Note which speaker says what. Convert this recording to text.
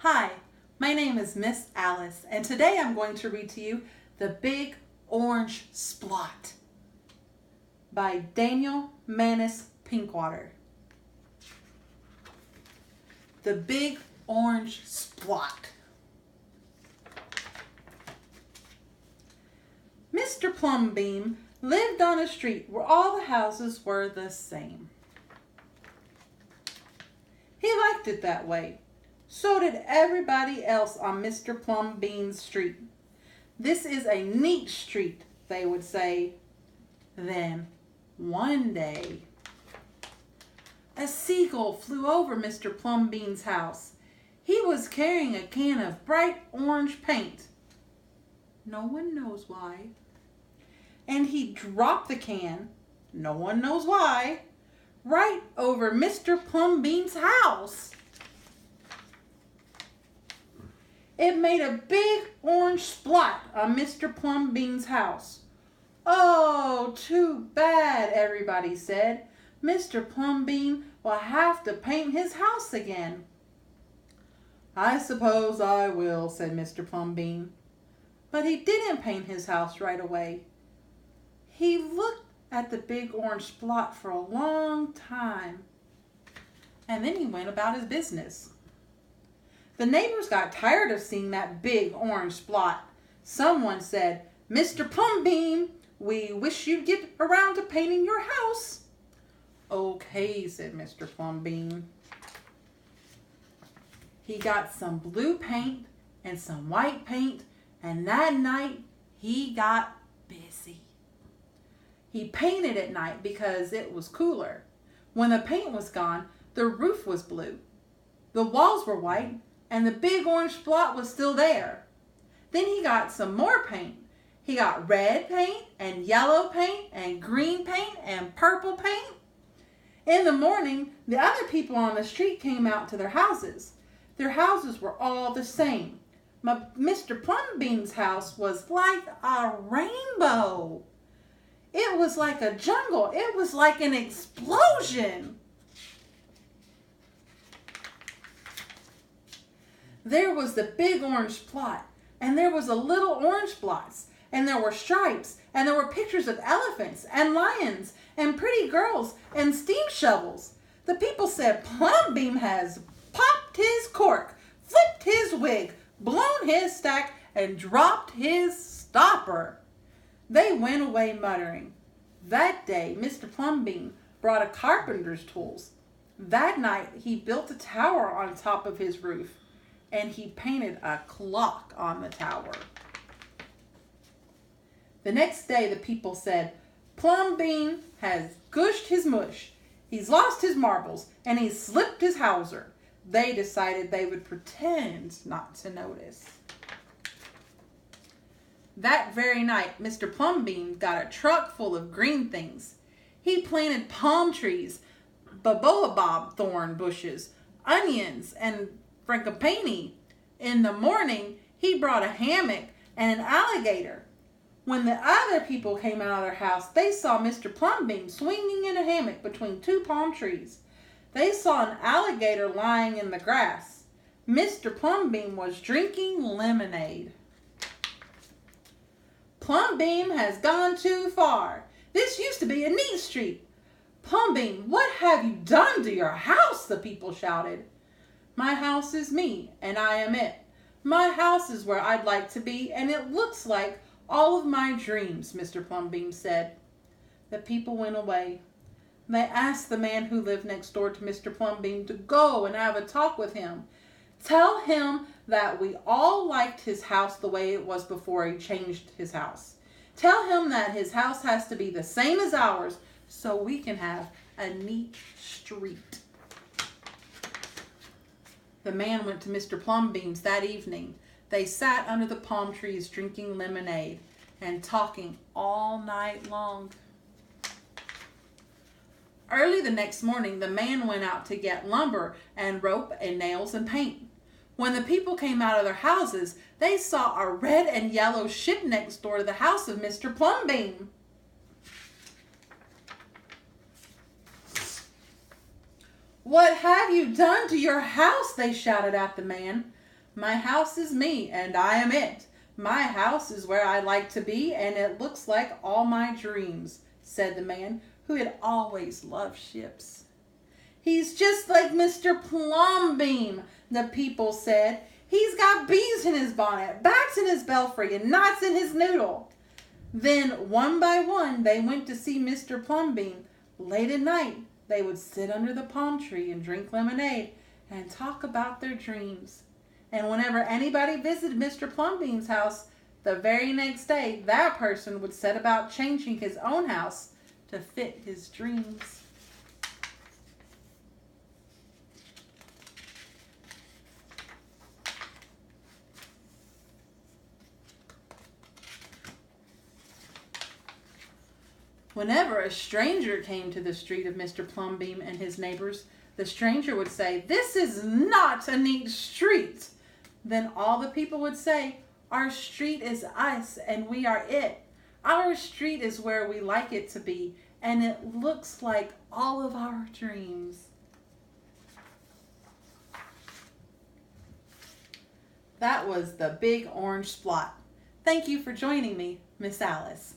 Speaker 1: Hi, my name is Miss Alice, and today I'm going to read to you The Big Orange Splot by Daniel Manus Pinkwater. The Big Orange Splot. Mr. Plumbeam lived on a street where all the houses were the same. He liked it that way. So did everybody else on Mr. Plumbeam's street. This is a neat street, they would say. Then, one day, a seagull flew over Mr. Plumbeam's house. He was carrying a can of bright orange paint. No one knows why. And he dropped the can, no one knows why, right over Mr. Plumbeam's house. It made a big orange splot on Mr. Plumbeam's house. Oh, too bad, everybody said. Mr. Plumbeam will have to paint his house again. I suppose I will, said Mr. Plumbeam. But he didn't paint his house right away. He looked at the big orange splot for a long time, and then he went about his business. The neighbors got tired of seeing that big orange splot. Someone said, Mr. Plumbeam, we wish you'd get around to painting your house. Okay, said Mr. Plumbeam. He got some blue paint and some white paint, and that night he got busy. He painted at night because it was cooler. When the paint was gone, the roof was blue. The walls were white, and the big orange splot was still there. Then he got some more paint. He got red paint and yellow paint and green paint and purple paint. In the morning, the other people on the street came out to their houses. Their houses were all the same. Mr. Plumbeam's house was like a rainbow. It was like a jungle. It was like an explosion. There was the big orange splot, and there was a little orange spots, and there were stripes, and there were pictures of elephants and lions and pretty girls and steam shovels. The people said Plumbeam has popped his cork, flipped his wig, blown his stack, and dropped his stopper. They went away muttering. That day, Mr. Plumbeam brought a carpenter's tools. That night, he built a tower on top of his roof, and he painted a clock on the tower. The next day, the people said, Plumbeam has gushed his mush, he's lost his marbles, and he's slipped his hawser. They decided they would pretend not to notice. That very night, Mr. Plumbeam got a truck full of green things. He planted palm trees, baobab thorn bushes, onions, and frangipani. In the morning, he brought a hammock and an alligator. When the other people came out of their house, they saw Mr. Plumbeam swinging in a hammock between two palm trees. They saw an alligator lying in the grass. Mr. Plumbeam was drinking lemonade. Plumbeam has gone too far. This used to be a neat street. Plumbeam, what have you done to your house? The people shouted. My house is me, and I am it. My house is where I'd like to be, and it looks like all of my dreams, Mr. Plumbeam said. The people went away. They asked the man who lived next door to Mr. Plumbeam to go and have a talk with him. Tell him that we all liked his house the way it was before he changed his house. Tell him that his house has to be the same as ours so we can have a neat street. The man went to Mr. Plumbeam's that evening. They sat under the palm trees drinking lemonade and talking all night long. Early the next morning, the man went out to get lumber and rope and nails and paint. When the people came out of their houses, they saw a red and yellow ship next door to the house of Mr. Plumbeam. What have you done to your house? They shouted at the man. My house is me, and I am it. My house is where I like to be, and it looks like all my dreams, said the man who had always loved ships. He's just like Mr. Plumbeam, the people said. He's got bees in his bonnet, bats in his belfry, and knots in his noodle. Then, one by one, they went to see Mr. Plumbeam. Late at night, they would sit under the palm tree and drink lemonade and talk about their dreams. And whenever anybody visited Mr. Plumbeam's house, the very next day, that person would set about changing his own house to fit his dreams. Whenever a stranger came to the street of Mr. Plumbeam and his neighbors, the stranger would say, "This is not a neat street." Then all the people would say, "Our street is us and we are it. Our street is where we like it to be, and it looks like all of our dreams." That was the Big Orange Splot. Thank you for joining me, Miss Alice.